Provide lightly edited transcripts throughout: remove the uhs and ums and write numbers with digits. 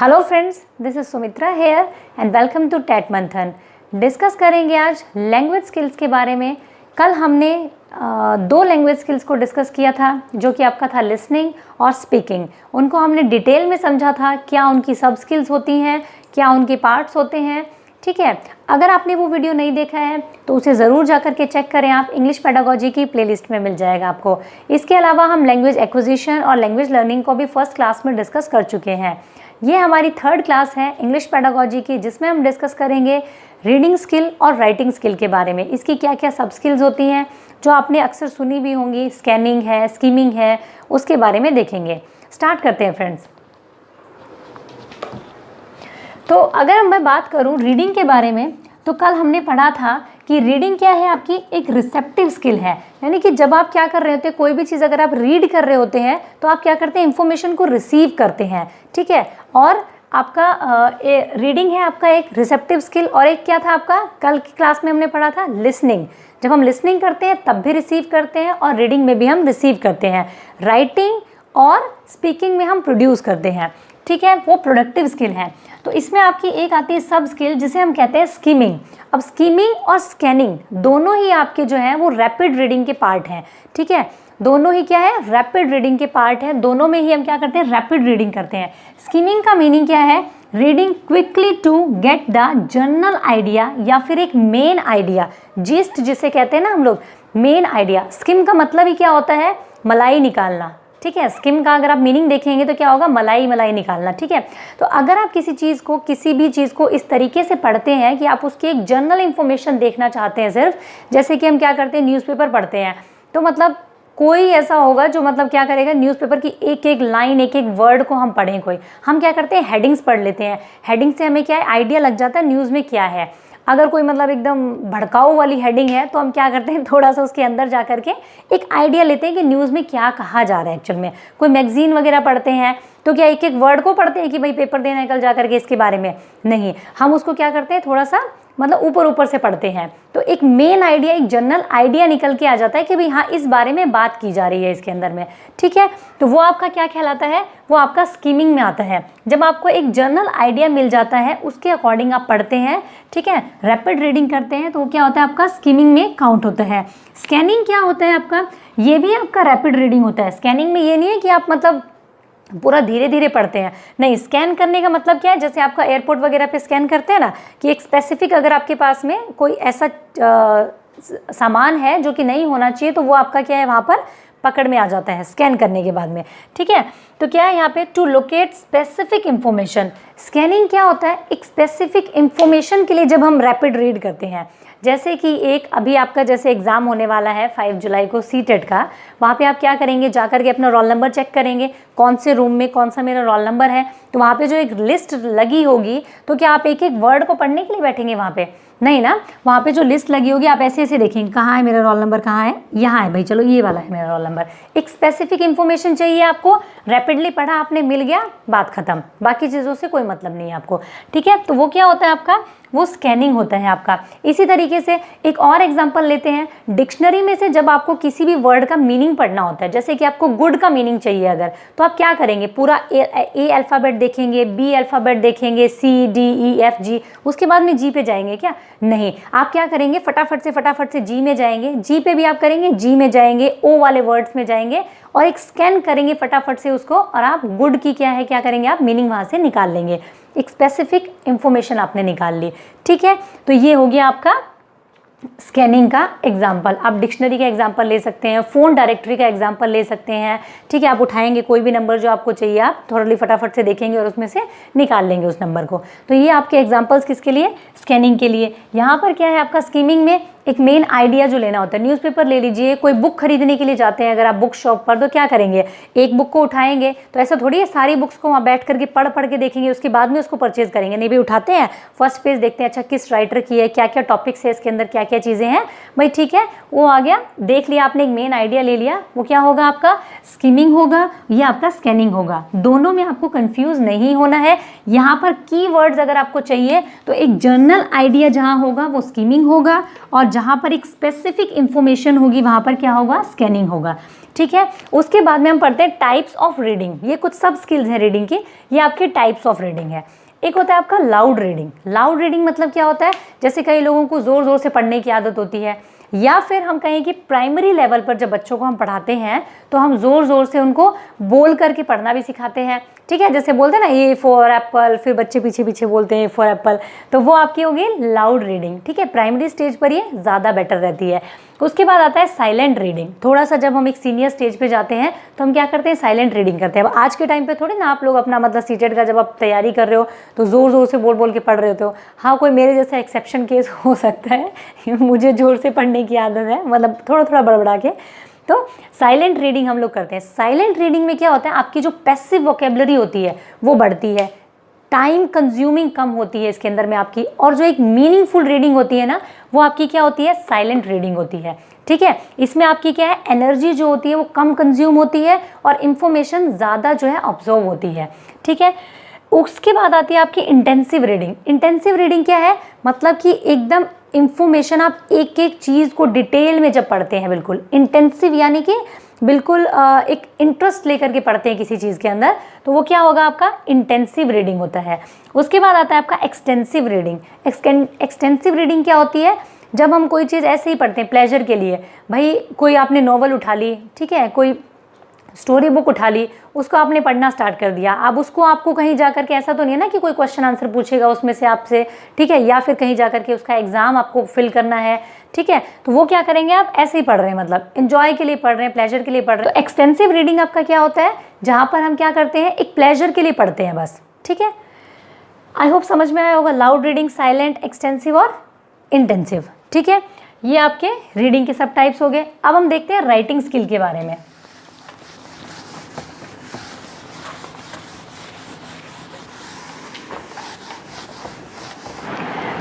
Hello friends, this is Sumitra here and welcome to TET Manthan. Discuss करेंगे आज language skills के बारे में। कल हमने दो लैंग्वेज स्किल्स को डिस्कस किया था, जो कि आपका था लिसनिंग और स्पीकिंग। उनको हमने डिटेल में समझा था, क्या उनकी सब स्किल्स होती हैं, क्या उनके पार्ट्स होते हैं। ठीक है, अगर आपने वो वीडियो नहीं देखा है तो उसे ज़रूर जा कर के चेक करें। आप इंग्लिश पेडागोजी की प्लेलिस्ट में मिल जाएगा आपको। इसके अलावा हम लैंग्वेज एक्विजिशन और लैंग्वेज लर्निंग को भी फर्स्ट क्लास में डिस्कस कर चुके हैं। ये हमारी थर्ड क्लास है इंग्लिश पेडागोजी की, जिसमें हम डिस्कस करेंगे रीडिंग स्किल और राइटिंग स्किल के बारे में। इसकी क्या क्या सब स्किल्स होती हैं जो आपने अक्सर सुनी भी होंगी, स्कैनिंग है, स्कीमिंग है, उसके बारे में देखेंगे। स्टार्ट करते हैं फ्रेंड्स। तो अगर मैं बात करूं रीडिंग के बारे में, तो कल हमने पढ़ा था कि रीडिंग क्या है, आपकी एक रिसेप्टिव स्किल है। यानी कि जब आप क्या कर रहे होते हैं, कोई भी चीज़ अगर आप रीड कर रहे होते हैं तो आप क्या करते हैं, इंफॉर्मेशन को रिसीव करते हैं। ठीक है, और आपका रीडिंग है आपका एक रिसेप्टिव स्किल। और एक क्या था आपका, कल की क्लास में हमने पढ़ा था लिसनिंग। जब हम लिसनिंग करते हैं तब भी रिसीव करते हैं, और रीडिंग में भी हम रिसीव करते हैं। राइटिंग और स्पीकिंग में हम प्रोड्यूस करते हैं। ठीक है, वो प्रोडक्टिव स्किल है। तो इसमें आपकी एक आती है सब स्किल, जिसे हम कहते हैं स्कीमिंग। अब स्कीमिंग और स्कैनिंग दोनों ही आपके जो है वो रैपिड रीडिंग के पार्ट हैं। ठीक है, दोनों ही क्या है, रैपिड रीडिंग के पार्ट है। दोनों में ही हम क्या करते हैं, रैपिड रीडिंग करते हैं। स्कीमिंग का मीनिंग क्या है, reading quickly to get the general idea, या फिर एक मेन आइडिया, जिस्ट जिसे कहते हैं ना हम लोग, मेन आइडिया। स्किम का मतलब ही क्या होता है, मलाई निकालना। ठीक है, स्किम का अगर आप मीनिंग देखेंगे तो क्या होगा, मलाई मलाई निकालना। ठीक है, तो अगर आप किसी चीज़ को, किसी भी चीज़ को इस तरीके से पढ़ते हैं कि आप उसकी एक जनरल इन्फॉर्मेशन देखना चाहते हैं सिर्फ, जैसे कि हम क्या करते हैं, न्यूज़पेपर पढ़ते हैं, तो मतलब कोई ऐसा होगा जो मतलब क्या करेगा, न्यूज़पेपर की एक एक लाइन, एक एक वर्ड को हम पढ़ें। कोई हम क्या करते हैं, हेडिंग्स पढ़ लेते हैं। हेडिंग से हमें क्या है, आइडिया लग जाता है न्यूज़ में क्या है। अगर कोई मतलब एकदम भड़काऊ वाली हेडिंग है तो हम क्या करते हैं, थोड़ा सा उसके अंदर जा करके एक आइडिया लेते हैं कि न्यूज़ में क्या कहा जा रहा है एक्चुअल में। कोई मैगजीन वगैरह पढ़ते हैं तो क्या एक एक वर्ड को पढ़ते हैं कि भाई पेपर देना है कल जा करके इसके बारे में, नहीं। हम उसको क्या करते हैं, थोड़ा सा मतलब ऊपर ऊपर से पढ़ते हैं, तो एक मेन आइडिया, एक जनरल आइडिया निकल के आ जाता है कि भाई हाँ, इस बारे में बात की जा रही है इसके अंदर में। ठीक है, तो वो आपका क्या कहलाता है, वो आपका स्कीमिंग में आता है। जब आपको एक जनरल आइडिया मिल जाता है, उसके अकॉर्डिंग आप पढ़ते हैं, ठीक है, रैपिड रीडिंग करते हैं, तो वो क्या होता है, आपका स्कीमिंग में काउंट होता है। स्कैनिंग क्या होता है आपका, ये भी आपका रैपिड रीडिंग होता है। स्कैनिंग में ये नहीं है कि आप मतलब पूरा धीरे धीरे पढ़ते हैं, नहीं। स्कैन करने का मतलब क्या है, जैसे आपका एयरपोर्ट वगैरह पे स्कैन करते हैं ना, कि एक स्पेसिफिक अगर आपके पास में कोई ऐसा सामान है जो कि नहीं होना चाहिए, तो वो आपका क्या है, वहाँ पर पकड़ में आ जाता है स्कैन करने के बाद में। ठीक है, तो क्या है यहाँ पे, to locate specific information. Scanning क्या होता है, एक स्पेसिफिक इंफॉर्मेशन के लिए जब हम रैपिड रीड करते हैं। जैसे कि एक अभी आपका जैसे एग्ज़ाम होने वाला है 5 जुलाई को सीटेट का, वहाँ पे आप क्या करेंगे, जाकर के अपना रोल नंबर चेक करेंगे, कौन से रूम में कौन सा मेरा रोल नंबर है। तो वहाँ पे जो एक लिस्ट लगी होगी, तो क्या आप एक एक वर्ड को पढ़ने के लिए बैठेंगे वहाँ पे, नहीं ना। वहाँ पे जो लिस्ट लगी होगी, आप ऐसे ऐसे देखेंगे, कहाँ है मेरा रोल नंबर, कहाँ है, यहाँ है भाई, चलो ये वाला है मेरा रोल नंबर। एक स्पेसिफिक इन्फॉर्मेशन चाहिए आपको, रैपिडली पढ़ा आपने, मिल गया, बात खत्म, बाकी चीज़ों से कोई मतलब नहीं है आपको। ठीक है, तो वो क्या होता है आपका, वो स्कैनिंग होता है आपका। इसी तरीके से एक और एग्जांपल लेते हैं, डिक्शनरी में से जब आपको किसी भी वर्ड का मीनिंग पढ़ना होता है, जैसे कि आपको गुड का मीनिंग चाहिए अगर, तो आप क्या करेंगे, पूरा ए अल्फ़ाबेट देखेंगे, बी अल्फ़ाबेट देखेंगे, C D E F G, उसके बाद में जी पे जाएंगे क्या, नहीं। आप क्या करेंगे, फटाफट से जी में जाएंगे, जी पे भी आप करेंगे, जी में जाएंगे, ओ वाले वर्ड्स में जाएंगे, और एक स्कैन करेंगे फटाफट से उसको, और आप गुड की क्या है, क्या करेंगे आप, मीनिंग वहाँ से निकाल लेंगे। एक स्पेसिफिक इंफॉर्मेशन आपने निकाल ली। ठीक है, तो ये हो गया आपका स्कैनिंग का एग्जाम्पल। आप डिक्शनरी का एग्जाम्पल ले सकते हैं, फ़ोन डायरेक्टरी का एग्जाम्पल ले सकते हैं। ठीक है, आप उठाएंगे कोई भी नंबर जो आपको चाहिए, आप थोड़ी फटाफट से देखेंगे और उसमें से निकाल लेंगे उस नंबर को। तो ये आपके एग्जाम्पल्स किसके लिए, स्कैनिंग के लिए। यहाँ पर क्या है आपका, स्कीमिंग में एक मेन आइडिया जो लेना होता है। न्यूज़पेपर ले लीजिए, कोई बुक खरीदने के लिए जाते हैं अगर आप बुक शॉप पर, तो क्या करेंगे, एक बुक को उठाएंगे, तो ऐसा थोड़ी है सारी बुक्स को वहाँ बैठ करके पढ़ के देखेंगे, उसके बाद में उसको परचेज करेंगे, नहीं भाई। उठाते हैं, फर्स्ट पेज देखते हैं, अच्छा किस राइटर की है, क्या क्या टॉपिक्स है इसके अंदर, क्या क्या चीज़ें हैं भाई। ठीक है, वो आ गया, देख लिया आपने, एक मेन आइडिया ले लिया, वो क्या होगा आपका, स्कीमिंग होगा, या आपका स्कैनिंग होगा। दोनों में आपको कंफ्यूज नहीं होना है। यहाँ पर कीवर्ड्स अगर आपको चाहिए, तो एक जनरल आइडिया जहाँ होगा वो स्कीमिंग होगा, और जहाँ पर एक स्पेसिफिक इंफॉर्मेशन होगी वहाँ पर क्या होगा, स्कैनिंग होगा। ठीक है, उसके बाद में हम पढ़ते हैं टाइप्स ऑफ रीडिंग। ये कुछ सब स्किल्स हैं रीडिंग की, ये आपके टाइप्स ऑफ रीडिंग है। एक होता है आपका लाउड रीडिंग। लाउड रीडिंग मतलब क्या होता है, जैसे कई लोगों को ज़ोर ज़ोर से पढ़ने की आदत होती है, या फिर हम कहें कि प्राइमरी लेवल पर जब बच्चों को हम पढ़ाते हैं तो हम ज़ोर ज़ोर से उनको बोल करके पढ़ना भी सिखाते हैं। ठीक है, जैसे बोलते हैं ना ए फॉर एप्पल, फिर बच्चे पीछे पीछे बोलते हैं ए फॉर एप्पल, तो वो आपकी होगी लाउड रीडिंग। ठीक है, प्राइमरी स्टेज पर ये ज़्यादा बेटर रहती है। उसके बाद आता है साइलेंट रीडिंग। थोड़ा सा जब हम एक सीनियर स्टेज पे जाते हैं तो हम क्या करते हैं, साइलेंट रीडिंग करते हैं। अब आज के टाइम पे थोड़ी ना आप लोग अपना मतलब सीटेट का जब आप तैयारी कर रहे हो तो ज़ोर ज़ोर से बोल बोल के पढ़ रहे होते हो। हाँ, कोई मेरे जैसा एक्सेप्शन केस हो सकता है मुझे ज़ोर से पढ़ने की आदत है, मतलब थोड़ा थोड़ा बड़बड़ा के। तो साइलेंट रीडिंग हम लोग करते हैं। साइलेंट रीडिंग में क्या होता है, आपकी जो पैसिव वोकेबलरी होती है वो बढ़ती है, टाइम कंज्यूमिंग कम होती है इसके अंदर में आपकी, और जो एक मीनिंगफुल रीडिंग होती है ना वो आपकी क्या होती है, साइलेंट रीडिंग होती है। ठीक है, इसमें आपकी क्या है, एनर्जी जो होती है वो कम कंज्यूम होती है और इन्फॉर्मेशन ज़्यादा जो है ऑब्जर्व होती है। ठीक है, उसके बाद आती है आपकी इंटेंसिव रीडिंग। इंटेंसिव रीडिंग क्या है, मतलब कि एकदम इंफॉर्मेशन आप एक एक चीज़ को डिटेल में जब पढ़ते हैं, बिल्कुल इंटेंसिव यानी कि बिल्कुल एक इंटरेस्ट लेकर के पढ़ते हैं किसी चीज़ के अंदर, तो वो क्या होगा, आपका इंटेंसिव रीडिंग होता है। उसके बाद आता है आपका एक्सटेंसिव रीडिंग। एक्सटेंसिव रीडिंग क्या होती है, जब हम कोई चीज़ ऐसे ही पढ़ते हैं प्लेजर के लिए, भाई कोई आपने नॉवल उठा ली, ठीक है, कोई स्टोरी बुक उठा ली, उसको आपने पढ़ना स्टार्ट कर दिया। अब उसको आपको कहीं जा कर के, ऐसा तो नहीं है ना कि कोई क्वेश्चन आंसर पूछेगा उसमें से आपसे, ठीक है, या फिर कहीं जा कर के उसका एग्जाम आपको फिल करना है, ठीक है, तो वो क्या करेंगे, आप ऐसे ही पढ़ रहे हैं, मतलब एंजॉय के लिए पढ़ रहे हैं, प्लेजर के लिए पढ़ रहे हैं। तो एक्सटेंसिव रीडिंग आपका क्या होता है, जहाँ पर हम क्या करते हैं, एक प्लेजर के लिए पढ़ते हैं बस। ठीक है, आई होप समझ में आया होगा, लाउड रीडिंग, साइलेंट, एक्सटेंसिव और इंटेंसिव। ठीक है, ये आपके रीडिंग के सब टाइप्स हो गए। अब हम देखते हैं राइटिंग स्किल के बारे में।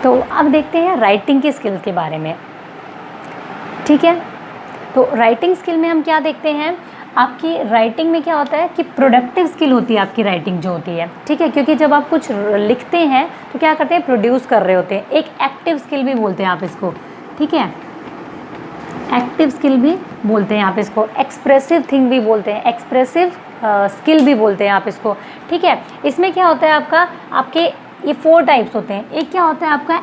तो अब देखते हैं राइटिंग के स्किल के बारे में। ठीक है, तो राइटिंग स्किल में हम क्या देखते हैं, आपकी राइटिंग में क्या होता है कि प्रोडक्टिव स्किल होती है आपकी राइटिंग जो होती है। ठीक है, क्योंकि जब आप कुछ लिखते हैं तो क्या करते हैं, प्रोड्यूस कर रहे होते हैं। एक एक्टिव स्किल भी बोलते हैं आप इसको। ठीक है, एक्टिव स्किल भी बोलते हैं आप इसको, एक्सप्रेसिव थिंग भी बोलते हैं, एक्सप्रेसिव स्किल भी बोलते हैं आप इसको। ठीक है, इसमें क्या होता है आपका, आपके ये 4 टाइप्स होते हैं। एक क्या होता है आपका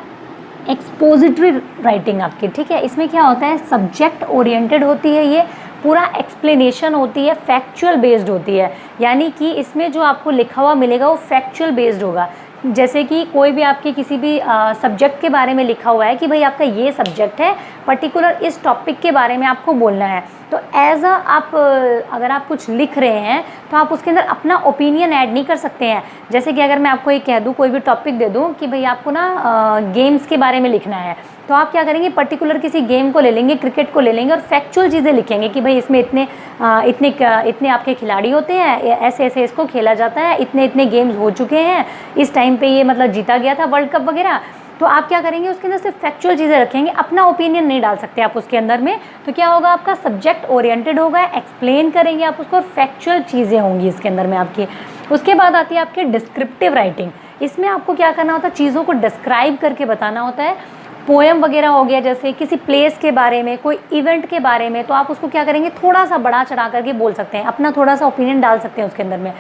एक्सपोजिटरी राइटिंग आपकी। ठीक है, इसमें क्या होता है, सब्जेक्ट ओरिएंटेड होती है, ये पूरा एक्सप्लेनेशन होती है, फैक्चुअल बेस्ड होती है, यानी कि इसमें जो आपको लिखा हुआ मिलेगा वो फैक्चुअल बेस्ड होगा। जैसे कि कोई भी आपके किसी भी सब्जेक्ट के बारे में लिखा हुआ है कि भाई आपका ये सब्जेक्ट है, पर्टिकुलर इस टॉपिक के बारे में आपको बोलना है, तो एज अ आप अगर आप कुछ लिख रहे हैं तो आप उसके अंदर अपना ओपिनियन ऐड नहीं कर सकते हैं। जैसे कि अगर मैं आपको ये कह दूँ, कोई भी टॉपिक दे दूँ कि भाई आपको ना गेम्स के बारे में लिखना है, तो आप क्या करेंगे, पर्टिकुलर किसी गेम को ले लेंगे, क्रिकेट को ले लेंगे और फैक्चुअल चीज़ें लिखेंगे कि भाई इसमें इतने आपके खिलाड़ी होते हैं, ऐसे ऐसे इसको खेला जाता है, इतने इतने गेम्स हो चुके हैं, इस टाइम पे ये मतलब जीता गया था वर्ल्ड कप वगैरह। तो आप क्या करेंगे, उसके अंदर सिर्फ फैक्चुअल चीज़ें रखेंगे, अपना ओपिनियन नहीं डाल सकते आप उसके अंदर में। तो क्या होगा, आपका सब्जेक्ट ओरिएंटेड होगा, एक्सप्लेन करेंगे आप उसको, फैक्चुअल चीज़ें होंगी इसके अंदर में आपकी। उसके बाद आती है आपकी डिस्क्रिप्टिव राइटिंग। इसमें आपको क्या करना होता है, चीज़ों को डिस्क्राइब करके बताना होता है। पोएम वगैरह हो गया, जैसे किसी प्लेस के बारे में, कोई इवेंट के बारे में, तो आप उसको क्या करेंगे, थोड़ा सा बढ़ा चढ़ा करके बोल सकते हैं, अपना थोड़ा सा ओपिनियन डाल सकते हैं उसके अंदर में।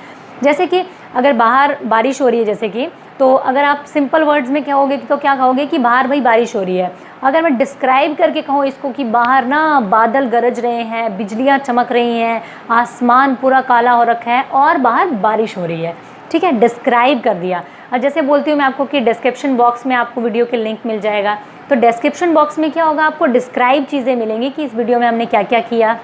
जैसे कि अगर बाहर बारिश हो रही है, जैसे कि, तो अगर आप सिंपल वर्ड्स में कहोगे तो क्या कहोगे कि बाहर भाई बारिश हो रही है। अगर मैं डिस्क्राइब करके कहूँ इसको कि बाहर ना बादल गरज रहे हैं, बिजलियाँ चमक रही हैं, आसमान पूरा काला हो रखा है और बाहर बारिश हो रही है, ठीक है, डिस्क्राइब कर दिया। और जैसे बोलती हूँ मैं आपको कि डिस्क्रिप्शन बॉक्स में आपको वीडियो के लिंक मिल जाएगा, तो डिस्क्रिप्शन बॉक्स में क्या होगा, आपको डिस्क्राइब चीज़ें मिलेंगी कि इस वीडियो में हमने क्या क्या किया,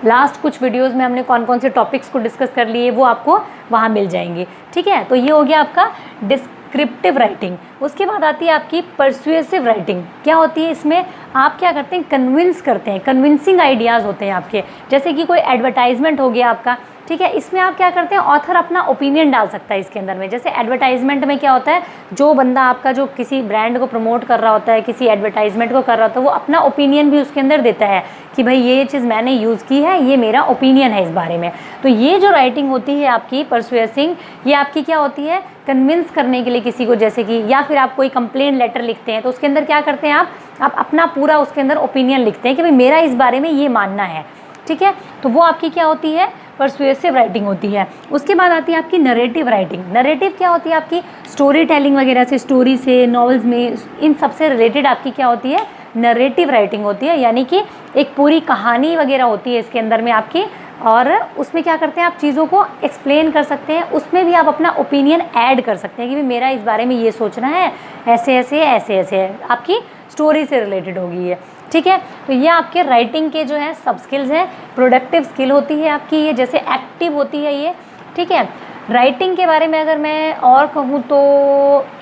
लास्ट कुछ वीडियोस में हमने कौन कौन से टॉपिक्स को डिस्कस कर लिए, वो आपको वहाँ मिल जाएंगे। ठीक है, तो ये हो गया आपका डिस्क्रिप्टिव राइटिंग। उसके बाद आती है आपकी परसुएसिव राइटिंग। क्या होती है, इसमें आप क्या करते हैं, कन्विंस करते हैं, कन्विंसिंग आइडियाज़ होते हैं आपके। जैसे कि कोई एडवर्टाइजमेंट हो गया आपका, ठीक है। इसमें आप क्या करते हैं, ऑथर अपना ओपिनियन डाल सकता है इसके अंदर में। जैसे एडवर्टाइजमेंट में क्या होता है, जो बंदा आपका जो किसी ब्रांड को प्रमोट कर रहा होता है, किसी एडवर्टाइजमेंट को कर रहा होता है, वो अपना ओपिनियन भी उसके अंदर देता है कि भाई ये चीज़ मैंने यूज़ की है, ये मेरा ओपिनियन है इस बारे में। तो ये जो राइटिंग होती है आपकी परसुएसिंग, ये आपकी क्या होती है, कन्विंस करने के लिए किसी को, जैसे कि या फिर आप कोई कंप्लेंट लेटर लिखते हैं तो उसके अंदर क्या करते हैं आप अपना पूरा उसके अंदर ओपिनियन लिखते हैं कि भाई मेरा इस बारे में ये मानना है, ठीक है। तो वो आपकी क्या होती है, परसुएसिव राइटिंग होती है। उसके बाद आती है आपकी नरेटिव राइटिंग। नरेटिव क्या होती है आपकी, स्टोरी टेलिंग वगैरह से, स्टोरी से, नॉवेल्स में, इन सब से रिलेटेड आपकी क्या होती है, नरेटिव राइटिंग होती है। यानी कि एक पूरी कहानी वगैरह होती है इसके अंदर में आपकी, और उसमें क्या करते हैं आप चीज़ों को एक्सप्लेन कर सकते हैं, उसमें भी आप अपना ओपिनियन ऐड कर सकते हैं कि भाई मेरा इस बारे में ये सोचना है, ऐसे ऐसे ऐसे ऐसे है, आपकी स्टोरी से रिलेटेड होगी ये, ठीक है। तो ये आपके राइटिंग के जो है सब स्किल्स हैं। प्रोडक्टिव स्किल होती है आपकी ये, जैसे एक्टिव होती है ये, ठीक है। राइटिंग के बारे में अगर मैं और कहूँ तो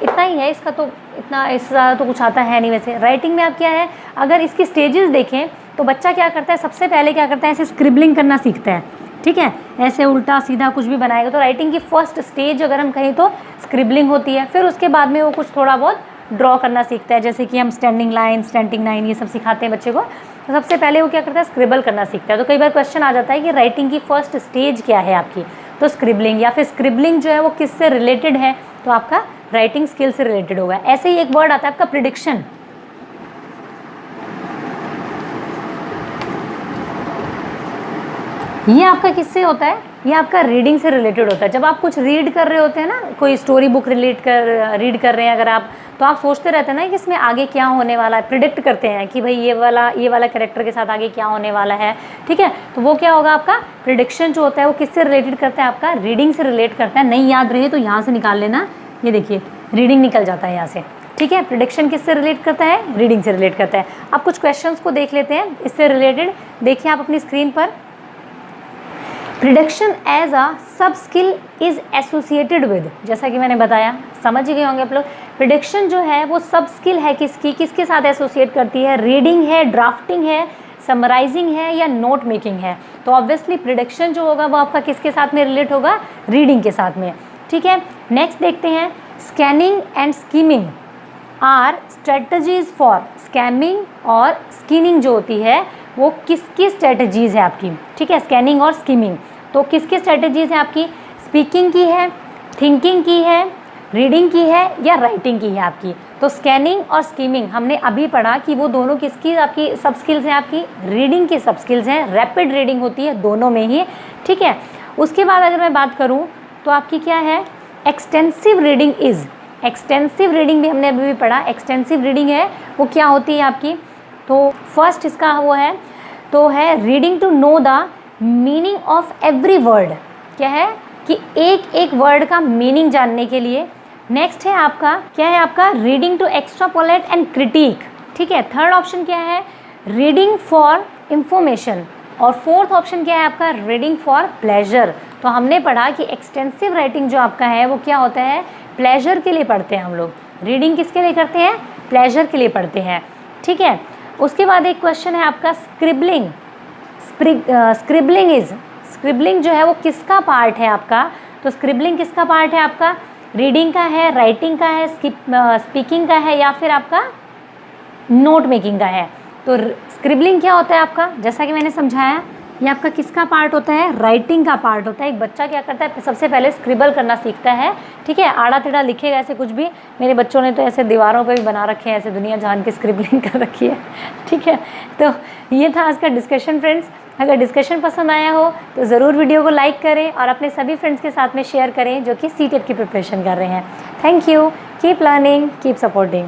इतना ही है, इसका तो इतना इससे ज़्यादा तो कुछ आता है नहीं। वैसे राइटिंग में आप क्या है, अगर इसकी स्टेजेस देखें तो बच्चा क्या करता है, सबसे पहले क्या करता है, ऐसे स्क्रिबलिंग करना सीखता है, ठीक है। ऐसे उल्टा सीधा कुछ भी बनाएगा। तो राइटिंग की फर्स्ट स्टेज अगर हम कहें तो स्क्रिबलिंग होती है। फिर उसके बाद में वो कुछ थोड़ा बहुत ड्रॉ करना सीखता है, जैसे कि हम स्टैंडिंग लाइन, स्टैंडिंग लाइन, ये सब सिखाते हैं बच्चे को। तो सबसे पहले वो क्या करता है, स्क्रिबल करना सीखता है। तो कई बार क्वेश्चन आ जाता है कि राइटिंग की फर्स्ट स्टेज क्या है आपकी, तो स्क्रिबलिंग, या फिर स्क्रिबलिंग जो है वो किससे रिलेटेड है, तो आपका राइटिंग स्किल से रिलेटेड होगा। ऐसे ही एक वर्ड आता है आपका प्रिडिक्शन। ये आपका किससे होता है, ये आपका रीडिंग से रिलेटेड होता है। जब आप कुछ रीड कर रहे होते हैं ना, कोई स्टोरी बुक रीड कर रहे हैं अगर आप, तो आप सोचते रहते हैं ना कि इसमें आगे क्या होने वाला है, प्रिडिक्ट करते हैं कि भाई ये वाला कैरेक्टर के साथ आगे क्या होने वाला है, ठीक है। तो वो क्या होगा, आपका प्रिडिक्शन जो होता है वो किससे रिलेटेड करता है, आपका रीडिंग से रिलेट करता है। नहीं याद रहे तो यहाँ से निकाल लेना, ये देखिए रीडिंग निकल जाता है यहाँ से, ठीक है। प्रिडिक्शन किससे रिलेट करता है, रीडिंग से रिलेट करता है। अब कुछ क्वेश्चंस को देख लेते हैं इससे रिलेटेड। देखिए आप अपनी स्क्रीन पर, प्रिडिक्शन एज अ सब स्किल इज एसोसिएटेड विद, जैसा कि मैंने बताया, समझ ही गए होंगे आप लोग। प्रिडिक्शन जो है वो सब स्किल है किसकी, किसके साथ एसोसिएट करती है, रीडिंग है, ड्राफ्टिंग है, समराइजिंग है, या नोट मेकिंग है। तो ऑब्वियसली प्रिडिक्शन जो होगा वो आपका किसके साथ में रिलेट होगा, रीडिंग के साथ में, ठीक है। नेक्स्ट देखते हैं, scanning and skimming are strategies for, scamming और स्कीनिंग जो होती है वो किसकी स्ट्रेटजीज है आपकी, ठीक है। स्कैनिंग और स्कीमिंग तो किसकी स्ट्रेटजीज है आपकी, स्पीकिंग की है, थिंकिंग की है, रीडिंग की है, या राइटिंग की है आपकी। तो स्कैनिंग और स्कीमिंग हमने अभी पढ़ा कि वो दोनों किसकी आपकी सब स्किल्स हैं, आपकी रीडिंग की सब स्किल्स हैं। रैपिड रीडिंग होती है दोनों में ही, ठीक है। उसके बाद अगर मैं बात करूँ तो आपकी क्या है, extensive reading is, extensive reading भी हमने अभी भी पढ़ा। एक्सटेंसिव रीडिंग है वो क्या होती है आपकी, तो फर्स्ट इसका वो है, तो है reading to know the meaning of every word, क्या है कि एक एक वर्ड का मीनिंग जानने के लिए। नेक्स्ट है आपका क्या है, आपका reading to extrapolate and critic, ठीक है। थर्ड ऑप्शन क्या है, रीडिंग फॉर इंफॉर्मेशन, और फोर्थ ऑप्शन क्या है आपका, रीडिंग फॉर प्लेजर। तो हमने पढ़ा कि एक्सटेंसिव राइटिंग जो आपका है वो क्या होता है, प्लेजर के लिए पढ़ते हैं हम लोग। रीडिंग किसके लिए करते हैं, प्लेजर के लिए पढ़ते हैं, ठीक है। उसके बाद एक क्वेश्चन है आपका स्क्रिबलिंग, स्क्रिबलिंग जो है वो किसका पार्ट है आपका, तो स्क्रिबलिंग किसका पार्ट है आपका, रीडिंग का है, राइटिंग का है, स्पीकिंग का है, या फिर आपका नोट मेकिंग का है। तो स्क्रिबलिंग क्या होता है आपका, जैसा कि मैंने समझाया, ये आपका किसका पार्ट होता है, राइटिंग का पार्ट होता है। एक बच्चा क्या करता है, सबसे पहले स्क्रिबल करना सीखता है, ठीक है। आड़ा टेढ़ा लिखेगा ऐसे कुछ भी, मेरे बच्चों ने तो ऐसे दीवारों पे भी बना रखे हैं, ऐसे दुनिया जहान की स्क्रिबलिंग कर रखी है, ठीक है। तो ये था आज का डिस्कशन फ्रेंड्स। अगर डिस्कशन पसंद आया हो तो ज़रूर वीडियो को लाइक करें और अपने सभी फ्रेंड्स के साथ में शेयर करें जो कि सीटेट की प्रिपरेशन कर रहे हैं। Thank you, keep learning, keep supporting.